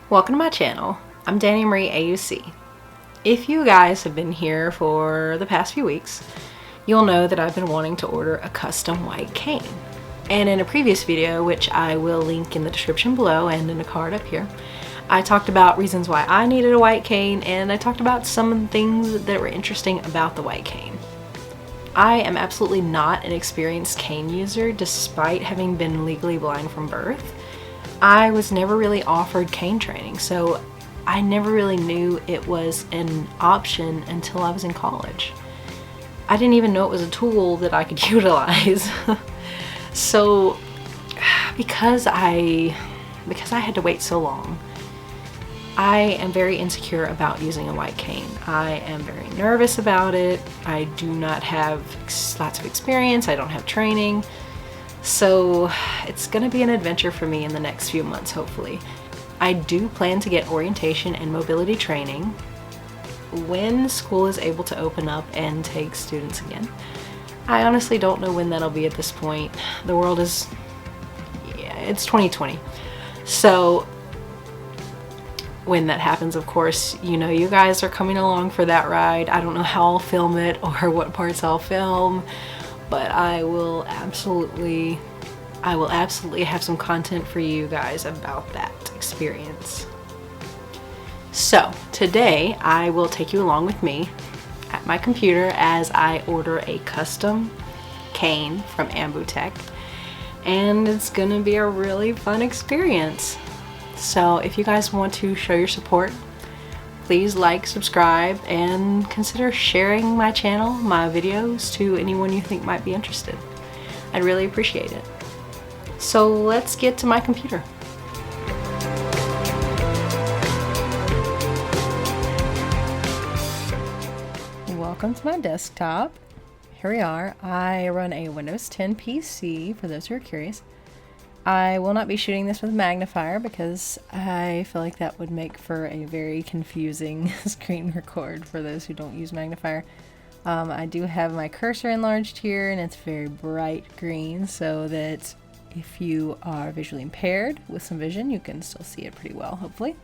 Welcome to my channel. I'm Dani Marie AUC. If you guys have been here for the past few weeks, you'll know that I've been wanting to order a custom white cane. And in a previous video, which I will link in the description below and in a card up here, I talked about reasons why I needed a white cane, and I talked about some of the things that were interesting about the white cane. I am absolutely not an experienced cane user despite having been legally blind from birth. I was never really offered cane training, so I never really knew it was an option until I was in college. I didn't even know it was a tool that I could utilize. So because I had to wait so long, I am very insecure about using a white cane. I am very nervous about it. I do not have lots of experience. I don't have training. So it's going to be an adventure for me in the next few months, hopefully. I do plan to get orientation and mobility training when school is able to open up and take students again. I honestly don't know when that'll be at this point. The world is, it's 2020. So when that happens, of course, you know you guys are coming along for that ride. I don't know how I'll film it or what parts I'll film, but I will absolutely have some content for you guys about that experience. So today I will take you along with me at my computer as I order a custom cane from Ambutech, and it's gonna be a really fun experience. So if you guys want to show your support, please like, subscribe, and consider sharing my channel, my videos, to anyone you think might be interested. I'd really appreciate it. So let's get to my computer. Welcome to my desktop. Here we are. I run a Windows 10 PC, for those who are curious. I will not be shooting this with a magnifier because I feel like that would make for a very confusing screen record for those who don't use magnifier. I do have my cursor enlarged here, and it's very bright green so that if you are visually impaired with some vision, you can still see it pretty well, hopefully.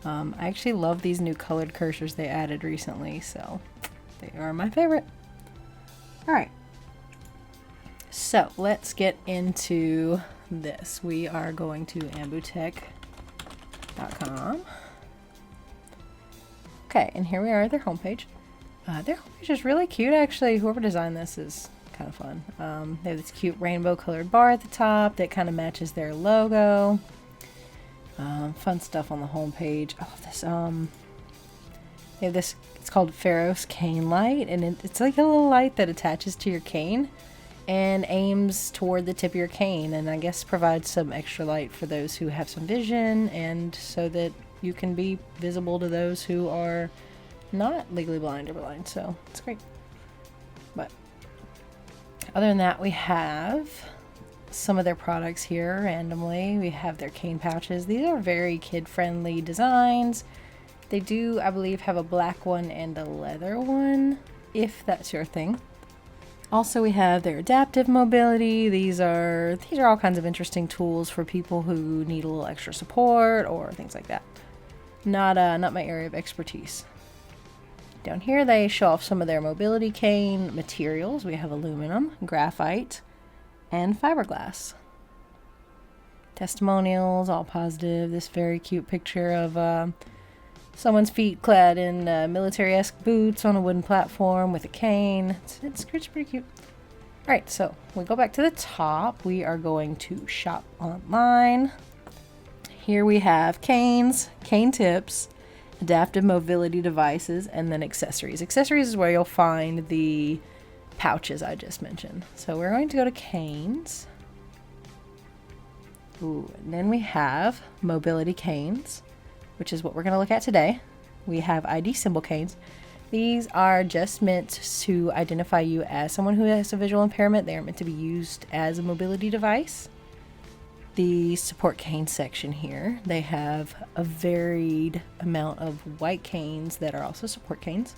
I actually love these new colored cursors they added recently, so they are my favorite. Alright, so let's get into this. We are going to ambutech.com. Okay, and here we are at their homepage. Their homepage is really cute, actually. Whoever designed this is kind of fun. They have this cute rainbow colored bar at the top that kind of matches their logo. Fun stuff on the homepage. Oh, this they have this, it's called Pharos Cane Light, and it's like a little light that attaches to your cane and aims toward the tip of your cane, and I guess provides some extra light for those who have some vision, and so that you can be visible to those who are not legally blind or blind. So it's great. But other than that, we have some of their products here randomly. We have their cane pouches. These are very kid-friendly designs. They do, I believe, have a black one and a leather one, if that's your thing. Also, we have their adaptive mobility. These are all kinds of interesting tools for people who need a little extra support or things like that. Not my area of expertise. Down here, they show off some of their mobility cane materials. We have aluminum, graphite, and fiberglass. Testimonials, all positive. This very cute picture of someone's feet clad in military-esque boots on a wooden platform with a cane. It's pretty cute. Alright, so we go back to the top. We are going to shop online. Here we have canes, cane tips, adaptive mobility devices, and then accessories. Accessories is where you'll find the pouches I just mentioned. So we're going to go to canes. Ooh, and then we have mobility canes, which is what we're going to look at today. We have ID symbol canes. These are just meant to identify you as someone who has a visual impairment. They are meant to be used as a mobility device. The support cane section here, they have a varied amount of white canes that are also support canes,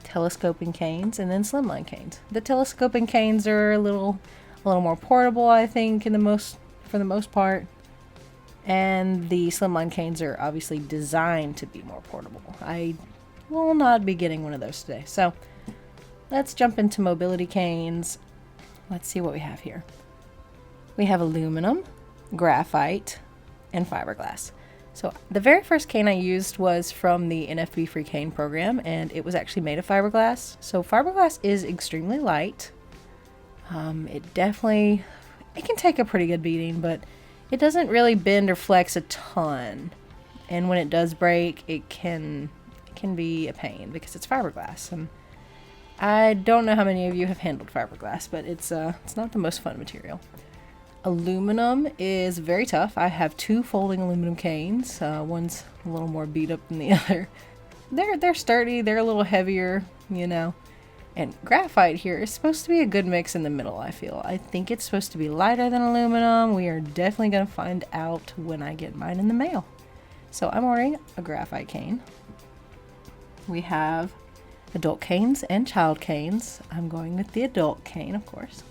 telescoping canes, and then slimline canes. The telescoping canes are a little more portable, I think, for the most part. And the slimline canes are obviously designed to be more portable. I will not be getting one of those today. So let's jump into mobility canes. Let's see what we have here. We have aluminum, graphite, and fiberglass. So the very first cane I used was from the NFB Free Cane program, and it was actually made of fiberglass. So fiberglass is extremely light. It can take a pretty good beating, but it doesn't really bend or flex a ton. And when it does break, it can be a pain because it's fiberglass. And I don't know how many of you have handled fiberglass, but it's not the most fun material. Aluminum is very tough. I have 2 folding aluminum canes. One's a little more beat up than the other. They're sturdy. They're a little heavier, you know. And graphite here is supposed to be a good mix in the middle, I feel. I think it's supposed to be lighter than aluminum. We are definitely going to find out when I get mine in the mail. So I'm ordering a graphite cane. We have adult canes and child canes. I'm going with the adult cane, of course.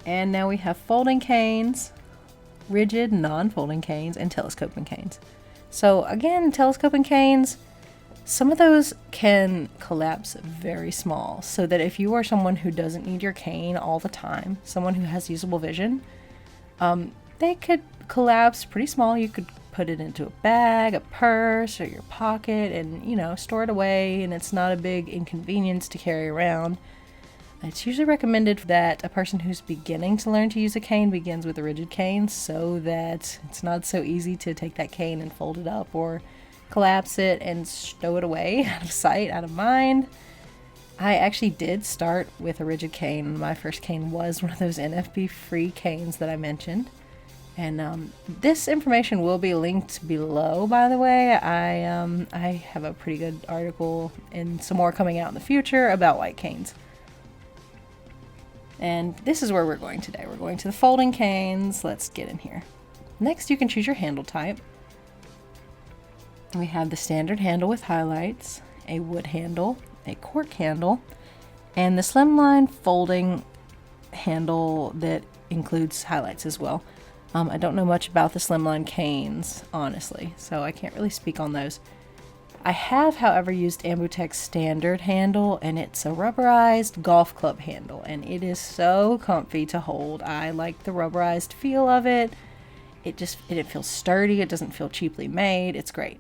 And now we have folding canes, rigid non-folding canes, and telescoping canes. So again, telescoping canes, some of those can collapse very small, so that if you are someone who doesn't need your cane all the time, someone who has usable vision, they could collapse pretty small. You could put it into a bag, a purse, or your pocket and, you know, store it away, and it's not a big inconvenience to carry around. It's usually recommended that a person who's beginning to learn to use a cane begins with a rigid cane so that it's not so easy to take that cane and fold it up or collapse it and stow it away out of sight, out of mind. I actually did start with a rigid cane. My first cane was one of those NFB free canes that I mentioned. And this information will be linked below, by the way. I have a pretty good article and some more coming out in the future about white canes. And this is where we're going today. We're going to the folding canes. Let's get in here. Next, you can choose your handle type. We have the standard handle with highlights, a wood handle, a cork handle, and the slimline folding handle that includes highlights as well. I don't know much about the slimline canes, honestly, so I can't really speak on those. I have, however, used Ambutech's standard handle, and it's a rubberized golf club handle, and it is so comfy to hold. I like the rubberized feel of it. It feels sturdy. It doesn't feel cheaply made. It's great.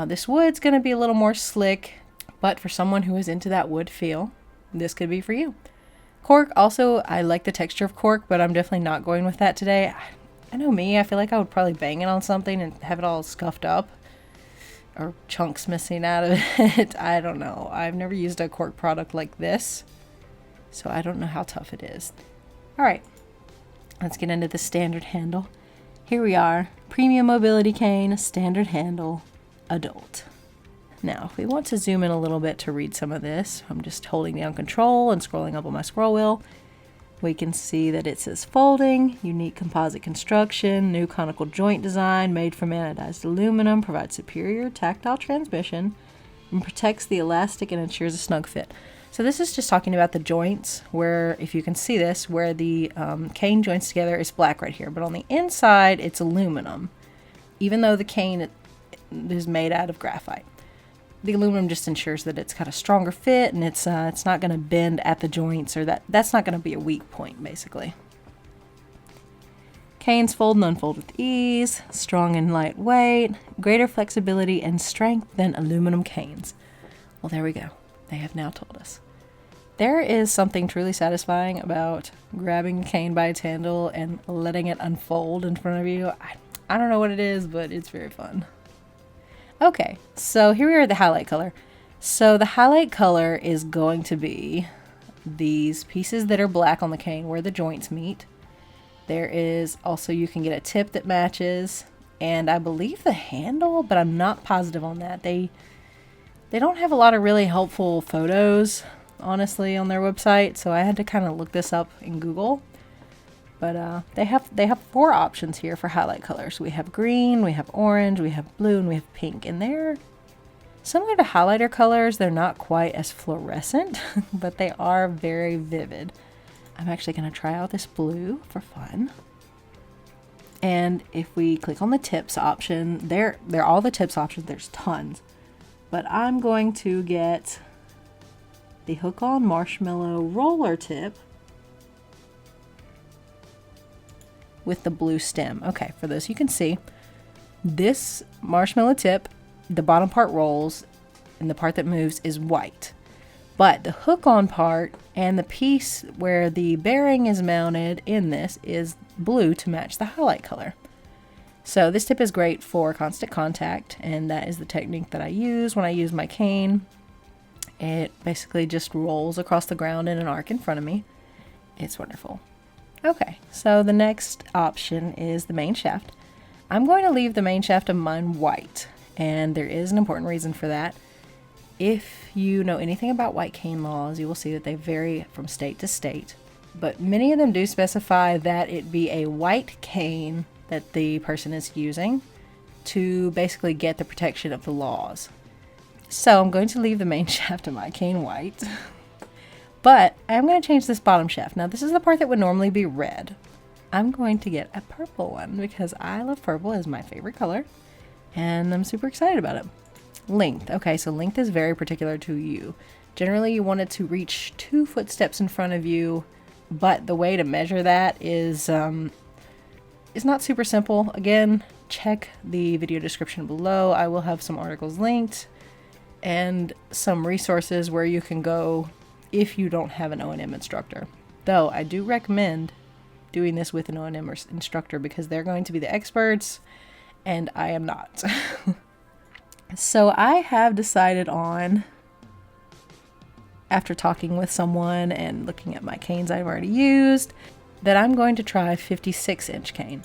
This wood's going to be a little more slick, but for someone who is into that wood feel, this could be for you. Cork, also, I like the texture of cork, but I'm definitely not going with that today. I know me, I feel like I would probably bang it on something and have it all scuffed up. Or chunks missing out of it. I don't know. I've never used a cork product like this, so I don't know how tough it is. Alright, let's get into the standard handle. Here we are. Premium mobility cane, standard handle, adult. Now, if we want to zoom in a little bit to read some of this, I'm just holding down control and scrolling up on my scroll wheel. We can see that it says folding, unique composite construction, new conical joint design made from anodized aluminum, provides superior tactile transmission, and protects the elastic and ensures a snug fit. So this is just talking about the joints, where, if you can see this, where the cane joints together is black right here, but on the inside it's aluminum, even though the cane is made out of graphite. The aluminum just ensures that it's got a stronger fit, and it's not going to bend at the joints, or that's not going to be a weak point, basically. Canes fold and unfold with ease, strong and lightweight, greater flexibility and strength than aluminum canes. Well, there we go. They have now told us. There is something truly satisfying about grabbing a cane by its handle and letting it unfold in front of you. I don't know what it is, but it's very fun. Okay, so here we are at the highlight color. So the highlight color is going to be these pieces that are black on the cane where the joints meet. There is also, you can get a tip that matches, and I believe the handle, but I'm not positive on that. They don't have a lot of really helpful photos, honestly, on their website, so I had to kind of look this up in Google. But they have 4 options here for highlight colors. We have green, we have orange, we have blue, and we have pink. And they're similar to highlighter colors. They're not quite as fluorescent, but they are very vivid. I'm actually going to try out this blue for fun. And if we click on the tips option, they're all the tips options, there's tons. But I'm going to get the hook on marshmallow roller tip with the blue stem. Okay, for those you can see, this marshmallow tip, the bottom part rolls and the part that moves is white. But the hook on part and the piece where the bearing is mounted in this is blue to match the highlight color. So this tip is great for constant contact, and that is the technique that I use when I use my cane. It basically just rolls across the ground in an arc in front of me. It's wonderful. Okay, so the next option is the main shaft. I'm going to leave the main shaft of mine white, and there is an important reason for that. If you know anything about white cane laws, you will see that they vary from state to state, but many of them do specify that it be a white cane that the person is using to basically get the protection of the laws. So I'm going to leave the main shaft of my cane white, but I'm going to change this bottom shaft. Now this is the part that would normally be red. I'm going to get a purple one because I love purple as my favorite color, and I'm super excited about it. Length. Okay, so length is very particular to you. Generally, you want it to reach 2 footsteps in front of you, but the way to measure that is not super simple. Again, check the video description below. I will have some articles linked and some resources where you can go if you don't have an O&M instructor. Though I do recommend doing this with an O&M instructor because they're going to be the experts and I am not. So I have decided on, after talking with someone and looking at my canes I've already used, that I'm going to try 56-inch cane.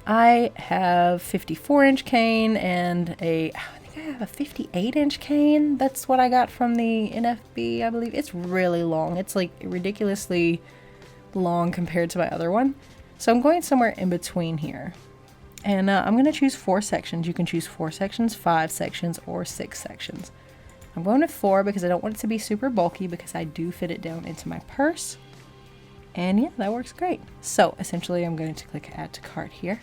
I have 54-inch cane and I think I have a 58-inch cane. That's what I got from the NFB, I believe. It's really long. It's like ridiculously long compared to my other one. So I'm going somewhere in between here. And I'm going to choose 4 sections. You can choose 4 sections, 5 sections, or 6 sections. I'm going with 4 because I don't want it to be super bulky because I do fit it down into my purse. And yeah, that works great. So essentially I'm going to click add to cart here.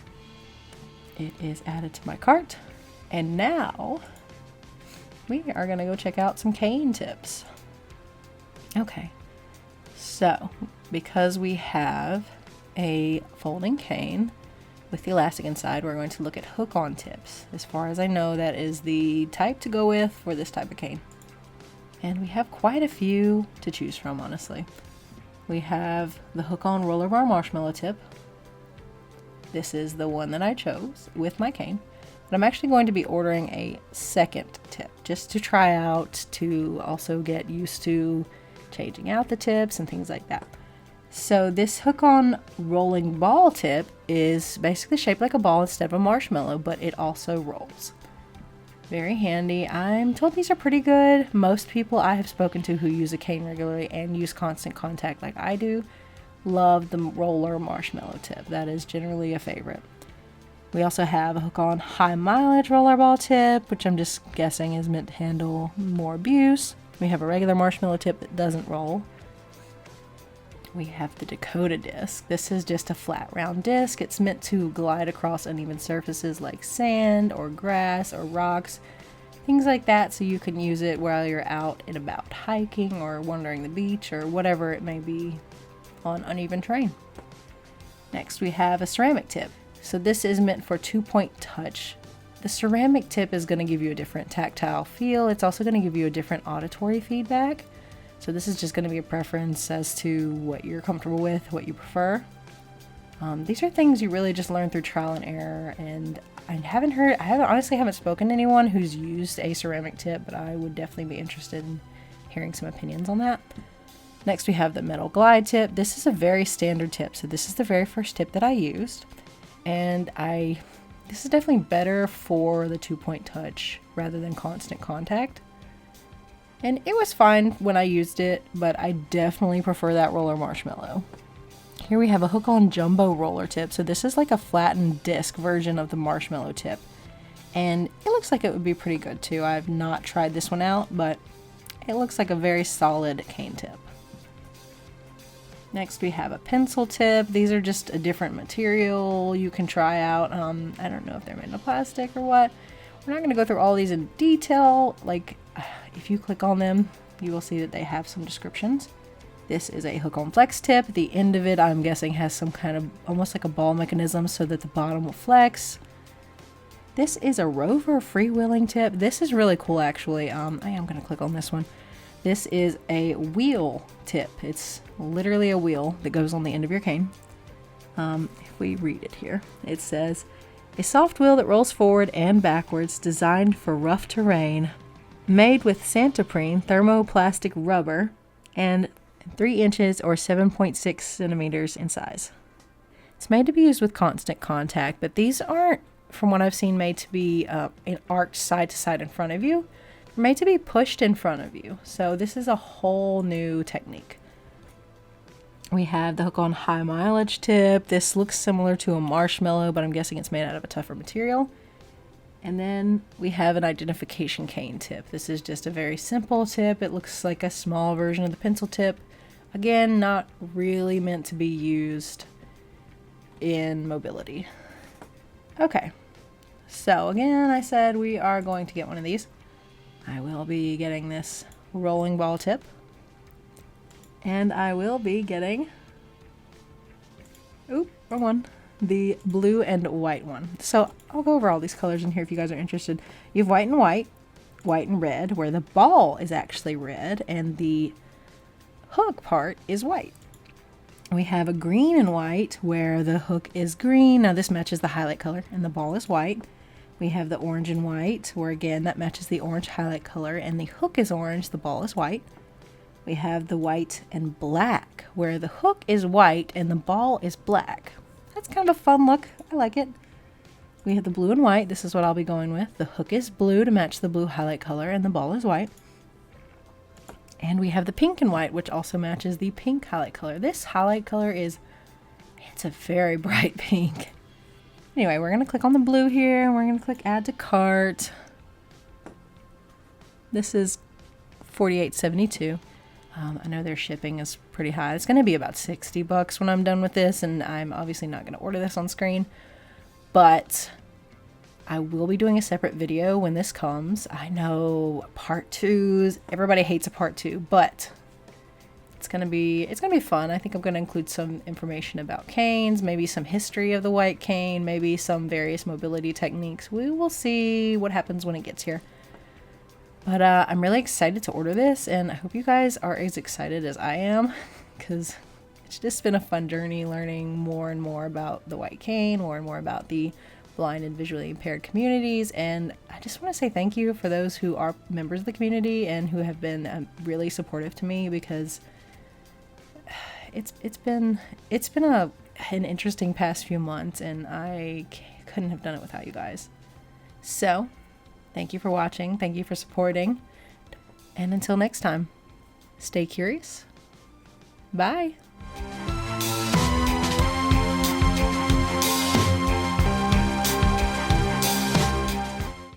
It is added to my cart. And now we are going to go check out some cane tips. Okay, so because we have a folding cane with the elastic inside, we're going to look at hook-on tips. As far as I know, that is the type to go with for this type of cane. And we have quite a few to choose from, honestly. We have the hook-on roller bar marshmallow tip. This is the one that I chose with my cane. But I'm actually going to be ordering a second tip just to try out, to also get used to changing out the tips and things like that. So this hook-on rolling ball tip is basically shaped like a ball instead of a marshmallow, but it also rolls. Very handy. I'm told these are pretty good. Most people I have spoken to who use a cane regularly and use constant contact like I do love the roller marshmallow tip. That is generally a favorite. We also have a hook-on high mileage roller ball tip, which I'm just guessing is meant to handle more abuse. We have a regular marshmallow tip that doesn't roll. We have the Dakota disc. This is just a flat round disc. It's meant to glide across uneven surfaces like sand or grass or rocks, things like that, so you can use it while you're out and about hiking or wandering the beach or whatever it may be on uneven terrain. Next we have a ceramic tip. So this is meant for 2-point touch. The ceramic tip is going to give you a different tactile feel. It's also going to give you a different auditory feedback. So this is just going to be a preference as to what you're comfortable with, what you prefer. These are things you really just learn through trial and error, and I honestly haven't spoken to anyone who's used a ceramic tip, but I would definitely be interested in hearing some opinions on that. Next we have the metal glide tip. This is a very standard tip, so this is the very first tip that I used, and this is definitely better for the 2-point touch rather than constant contact. And it was fine when I used it, but I definitely prefer that roller marshmallow. Here we have a hook-on jumbo roller tip. So this is like a flattened disc version of the marshmallow tip. And it looks like it would be pretty good too. I've not tried this one out, but it looks like a very solid cane tip. Next we have a pencil tip. These are just a different material you can try out. I don't know if they're made of plastic or what. We're not going to go through all these in detail. Like, if you click on them, you will see that they have some descriptions. This is a hook on flex tip. The end of it, I'm guessing, has some kind of almost like a ball mechanism so that the bottom will flex. This is a rover freewheeling tip. This is really cool, actually. I am going to click on this one. This is a wheel tip. It's literally a wheel that goes on the end of your cane. If we read it here, it says, a soft wheel that rolls forward and backwards, designed for rough terrain, made with Santoprene thermoplastic rubber and 3 inches or 7.6 centimeters in size. It's made to be used with constant contact, but these aren't, from what I've seen, made to be arced side to side in front of you. They're made to be pushed in front of you. So this is a whole new technique. We have the hook on high mileage tip. This looks similar to a marshmallow, but I'm guessing it's made out of a tougher material. And then we have an identification cane tip. This is just a very simple tip. It looks like a small version of the pencil tip. Again, not really meant to be used in mobility. Okay, so again, I said we are going to get one of these. I will be getting this rolling ball tip. And I will be getting, wrong one, the blue and white one. So I'll go over all these colors in here if you guys are interested. You have white and white, white and red, where the ball is actually red and the hook part is white. We have a green and white where the hook is green. Now this matches the highlight color and the ball is white. We have the orange and white where again that matches the orange highlight color and the hook is orange, the ball is white. We have the white and black where the hook is white and the ball is black. That's kind of a fun look. I like it. We have the blue and white. This is what I'll be going with. The hook is blue to match the blue highlight color and the ball is white. And we have the pink and white, which also matches the pink highlight color. This highlight color it's a very bright pink. Anyway, we're going to click on the blue here and we're going to click add to cart. This is $48.72. I know their shipping is pretty high. It's going to be about $60 when I'm done with this, and I'm obviously not going to order this on screen, but I will be doing a separate video when this comes. I know part 2s, everybody hates a part 2, but it's going to be fun. I think I'm going to include some information about canes, maybe some history of the white cane, maybe some various mobility techniques. We will see what happens when it gets here. But I'm really excited to order this, and I hope you guys are as excited as I am, because it's just been a fun journey learning more and more about the white cane, more and more about the blind and visually impaired communities. And I just want to say thank you for those who are members of the community and who have been really supportive to me, because it's been an interesting past few months, and I couldn't have done it without you guys. So thank you for watching. Thank you for supporting. And until next time, stay curious. Bye.